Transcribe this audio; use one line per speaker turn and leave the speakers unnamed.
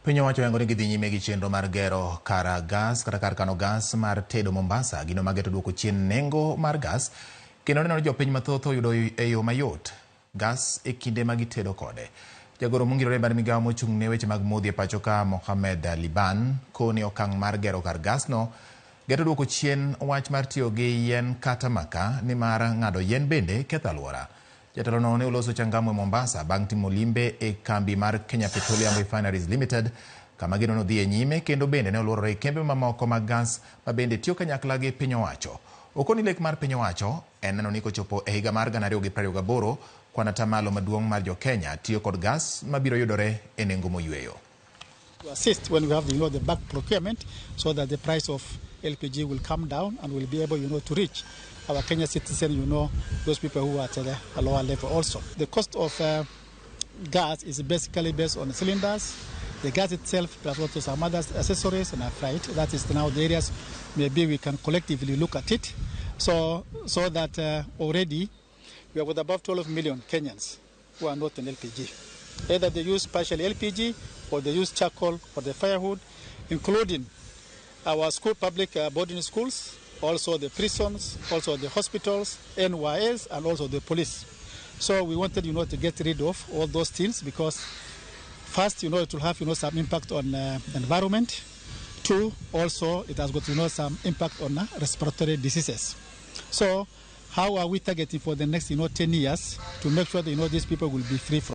Piny owacho yango ni gidhi nyime gi chenro mar gero kar gas kata kar kano gas mar tedo Mombasa, gino mageto duoko chien nengo mar gas kendo neno ni jopiny mathoth oyudo e yo mayot gas e kinde ma gitedo kode. Jagoro mongirore mar migawo mochung' ne weche mag modhi e pachoka Mohamed Liban koni okang' mar gero kar gas no geto duoko chien wach mar tiyo gi yien kata maka ni mar ng'ado yien bende ketho alwora. Jatelo no ne oloso changamu e Mombasa bang' timo limbe e kambi mar Kenya Petroleum Refineries Limited kama gino no dhi e nyime kendo bende ne oluorore e kembe mamoko mag gas ma bende tiyo kanyakla gi piny owacho. Okoni lek mar piny owacho en neno ni kochopo e higa mar 2028 kwan atamalo maduong' mar jo-Kenya tiyo kod gas mabiro yudore e nengo moyweyo.
To assist when we have the back procurement so that the price of LPG will come down and we'll be able to reach our Kenya citizens, those people who are at a lower level also. The cost of gas is basically based on the cylinders, the gas itself, plus also some other accessories and a freight. That is now the areas maybe we can collectively look at it. So that already we have above 12 million Kenyans who are not on LPG. Either they use partially LPG or they use charcoal for the firewood, including our public boarding schools, also the prisons, also the hospitals, NYS, and also the police. So we wanted, to get rid of all those things because first, it will have, some impact on the environment. Two, also it has got, some impact on respiratory diseases. So how are we targeting for the next, 10 years to make sure that, these people will be free from